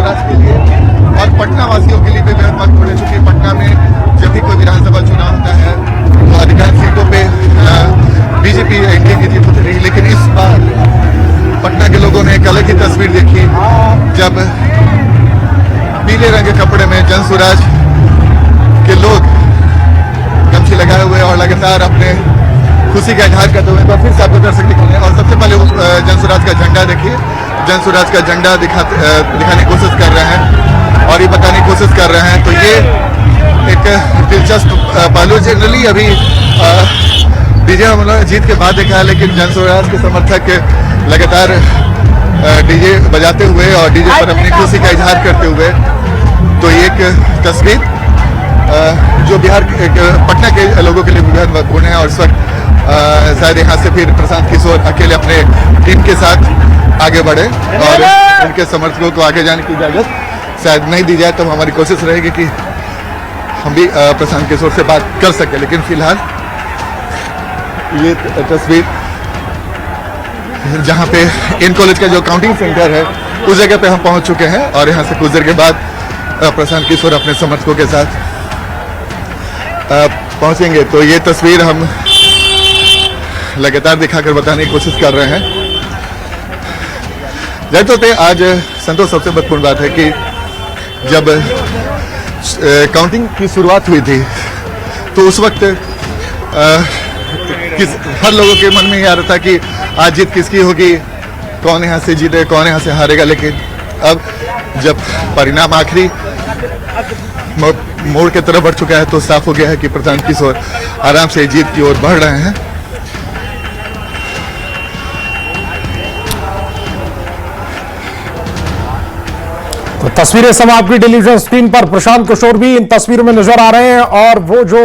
जनसुराज के लिए और पटना वासियों के लिए भी बेहद महत्वपूर्ण है, चूंकि पटना में जब भी कोई विधानसभा चुनाव होता है तो अधिकांश सीटों पे बीजेपी एनडीए की जीत होती रही, लेकिन इस बार पटना के लोगों ने एक अलग ही तस्वीर देखी जब पीले रंग के कपड़े में जनसुराज के लोग गमछी लगाए हुए और लगातार अपने खुशी का इजहार करते हुए फिर से आपको दर्शक दिखाने और सबसे पहले जनसुराज का झंडा देखिए। जनसुराज का झंडा दिखाने की कोशिश कर रहे हैं और ये बताने की कोशिश कर रहे हैं, तो ये एक दिलचस्प पहलू। जनरली अभी डीजे हम लोगों ने जीत के बाद देखा है, लेकिन जनसुराज के समर्थक लगातार डीजे बजाते हुए और डीजे पर अपनी खुशी का इजहार करते हुए, तो एक तस्वीर जो बिहार पटना के लोगों के लिए बेहद महत्वपूर्ण है। और इस वक्त शायद यहाँ से फिर प्रशांत किशोर अकेले अपने टीम के साथ आगे बढ़े और उनके समर्थकों को आगे जाने की इजाजत शायद नहीं दी जाए, तो हमारी कोशिश रहेगी कि हम भी प्रशांत किशोर से बात कर सके। लेकिन फिलहाल ये तस्वीर जहाँ पे इन कॉलेज का जो काउंटिंग सेंटर है उस जगह पे हम पहुंच चुके हैं और यहाँ से कुछ देर के बाद प्रशांत किशोर अपने समर्थकों के साथ पहुंचेंगे। तो ये तस्वीर हम लगातार दिखाकर बताने की कोशिश कर रहे हैं। जैसे होते आज संतोष, सबसे महत्वपूर्ण बात है कि जब काउंटिंग की शुरुआत हुई थी तो उस वक्त हर लोगों के मन में ये आ रहा था कि आज जीत किसकी होगी, कौन यहाँ से जीते कौन यहाँ से हारेगा। लेकिन अब जब परिणाम आखिरी मोड़ की तरफ बढ़ चुका है तो साफ हो गया है कि प्रशांत किशोर आराम से जीत की ओर बढ़ रहे हैं। तो तस्वीरें समय आपकी टेलीविजन स्क्रीन पर प्रशांत किशोर भी इन तस्वीरों में नजर आ रहे हैं और वो जो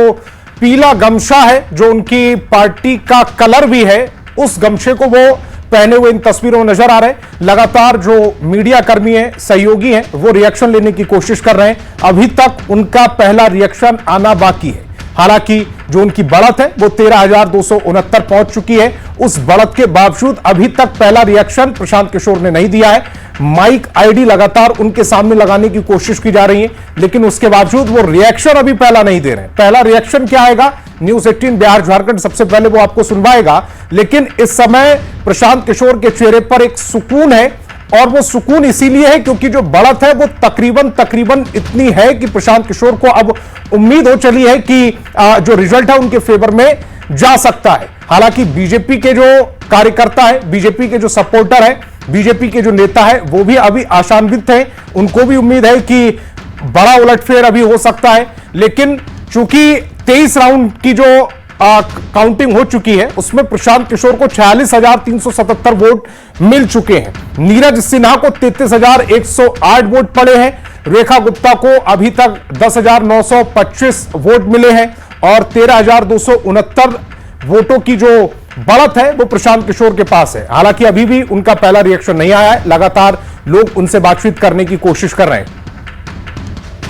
पीला गमछा है जो उनकी पार्टी का कलर भी है, उस गमछे को वो पहने हुए इन तस्वीरों में नजर आ रहे हैं। लगातार जो मीडिया कर्मी है, सहयोगी हैं, वो रिएक्शन लेने की कोशिश कर रहे हैं। अभी तक उनका पहला रिएक्शन आना बाकी है। हालांकि जो उनकी बढ़त है वो 13,269 पहुंच चुकी है। उस बढ़त के बावजूद अभी तक पहला रिएक्शन प्रशांत किशोर ने नहीं दिया है। माइक आईडी लगातार उनके सामने लगाने की कोशिश की जा रही है, लेकिन उसके बावजूद वो रिएक्शन अभी पहला नहीं दे रहे हैं। पहला रिएक्शन क्या आएगा, न्यूज 18 बिहार झारखंड सबसे पहले वो आपको सुनवाएगा। लेकिन इस समय प्रशांत किशोर के चेहरे पर एक सुकून है और वो सुकून इसीलिए है क्योंकि जो बढ़त है वो तकरीबन इतनी है कि प्रशांत किशोर को अब उम्मीद हो चली है कि जो रिजल्ट है उनके फेवर में जा सकता है। हालांकि बीजेपी के जो कार्यकर्ता है, बीजेपी के जो सपोर्टर है, बीजेपी के जो नेता है, वो भी अभी आशान्वित हैं। उनको भी उम्मीद है कि बड़ा उलटफेर अभी हो सकता है। लेकिन चूंकि 23 राउंड की जो काउंटिंग हो चुकी है उसमें प्रशांत किशोर को 46,377 वोट मिल चुके हैं। नीरज सिन्हा को 33,108 वोट पड़े हैं। रेखा गुप्ता को अभी तक 10,925 वोट मिले हैं और 13,269 वोटों की जो बढ़त है वो प्रशांत किशोर के पास है। हालांकि अभी भी उनका पहला रिएक्शन नहीं आया है। लगातार लोग उनसे बातचीत करने की कोशिश कर रहे हैं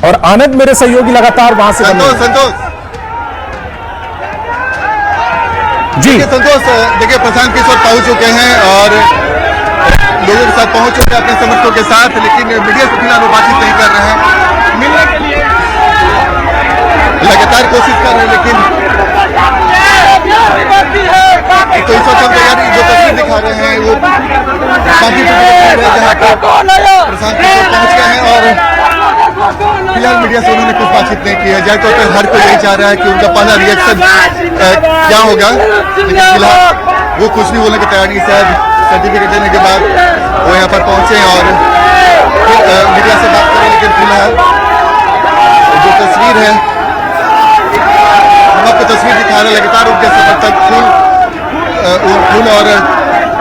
और आनंद मेरे सहयोगी लगातार वहां से संतोष जी संतोष, देखिए प्रशांत किशोर पहुंच चुके हैं और लोगों के साथ पहुंच चुके हैं अपने समर्थकों के साथ, लेकिन मीडिया से फिलहाल वो बातचीत नहीं कर रहे हैं। मिलने के लिए लगातार कोशिश कर रहे हैं, लेकिन तो इस वक्त हम तैयारी जो तस्वीर दिखा रहे हैं वो काफी जहाँ पर प्रशांत किशोर पहुंच गए हैं और फिलहाल मीडिया से उन्होंने कुछ बातचीत नहीं की है। जाए तो हर कोई यही चाह रहा है कि उनका पहला रिएक्शन क्या होगा, लेकिन फिलहाल वो कुछ नहीं बोलने की तैयारी। शायद सर्टिफिकेट देने के बाद वो यहाँ पर पहुंचे और मीडिया से बात करें। लेकिन फिलहाल जो तस्वीर है हम आपको तस्वीर दिखा रहे हैं, लगातार उनके समर्थक फूल और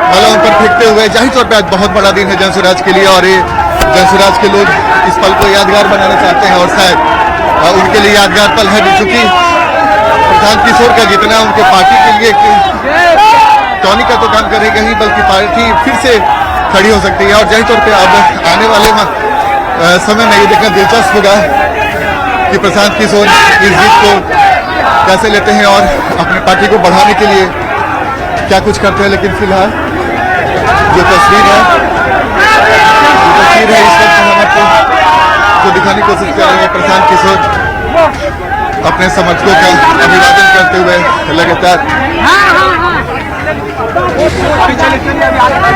माला उन पर फेंकते हुए। जाहिर तौर पर आज बहुत बड़ा दिन है जनसुराज के लिए और ये जनसुराज के लोग इस पल को यादगार बनाना चाहते हैं और शायद उनके लिए यादगार पल है, चूंकि प्रशांत किशोर का जितना उनके पार्टी के लिए टॉनी का तो काम करेगा ही, बल्कि पार्टी फिर से खड़ी हो सकती है। और जाहिर तौर पर अब आने वाले समय में ये देखना दिलचस्प होगा कि प्रशांत किशोर इस जीत को कैसे लेते हैं और अपनी पार्टी को बढ़ाने के लिए क्या कुछ करते हैं। लेकिन फिलहाल जो तस्वीर है इस वक्त हम आपको दिखाने की कोशिश कर रहे हैं प्रशांत किशोर अपने समर्थकों का अभिवादन करते हुए लगातार।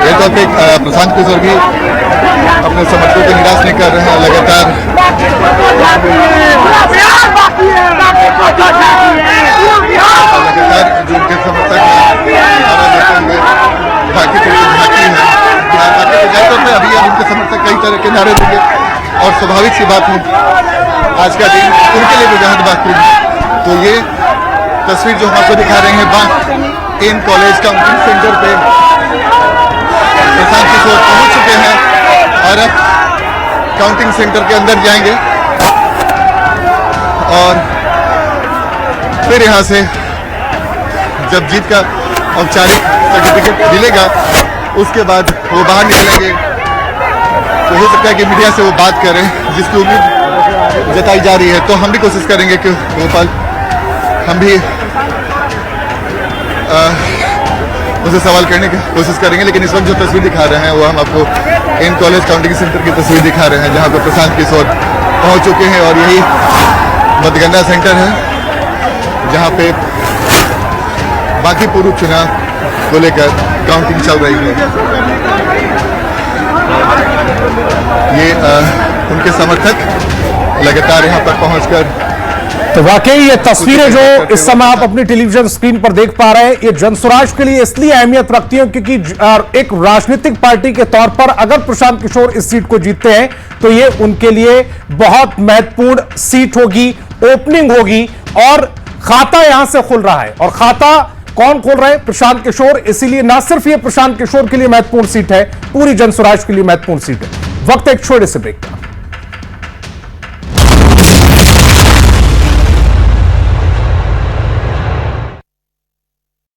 ये तो प्रशांत किशोर भी अपने समर्थकों को निराश नहीं कर रहे हैं, लगातार जो उनके समर्थक बाकी है बिहार बाकी तो जाए तो अभी उनके समर्थक कई तरह के नारे देंगे और स्वाभाविक सी बात है आज का दिन उनके लिए भी बेहद बातपूर्ण। तो ये तस्वीर जो हम आपको दिखा रहे हैं इन कॉलेज काउंटिंग सेंटर पे प्रशांत किशोर पहुंच चुके हैं और अब काउंटिंग सेंटर के अंदर जाएंगे और फिर यहां से जब जीत का औपचारिक सर्टिफिकेट मिलेगा उसके बाद वो बाहर निकलेंगे। तो हो सकता है कि मीडिया से वो बात करें जिसकी उम्मीद जताई जा रही है। तो हम भी कोशिश करेंगे कि गोपाल हम भी उनसे सवाल करने की कोशिश करेंगे, लेकिन इस वक्त जो तस्वीर दिखा रहे हैं वो हम आपको इन कॉलेज काउंटिंग सेंटर की तस्वीर दिखा रहे हैं जहां पर प्रशांत किशोर पहुंच चुके हैं और यही मतगणना सेंटर है जहां पे बाकी पूर्व चुनाव को लेकर काउंटिंग चल रही है। ये उनके समर्थक लगातार यहां पर पहुंचकर तो वाकई ये तस्वीरें जो इस समय आप अपनी टेलीविजन स्क्रीन पर देख पा रहे हैं ये जनसुराज के लिए इसलिए अहमियत रखती है क्योंकि एक राजनीतिक पार्टी के तौर पर अगर प्रशांत किशोर इस सीट को जीतते हैं तो ये उनके लिए बहुत महत्वपूर्ण सीट होगी, ओपनिंग होगी और खाता यहां से खुल रहा है। और खाता कौन खोल रहा है? प्रशांत किशोर। इसीलिए ना सिर्फ ये प्रशांत किशोर के लिए महत्वपूर्ण सीट है, पूरी जनसुराज के लिए महत्वपूर्ण सीट है। वक्त एक छोटे से ब्रेक।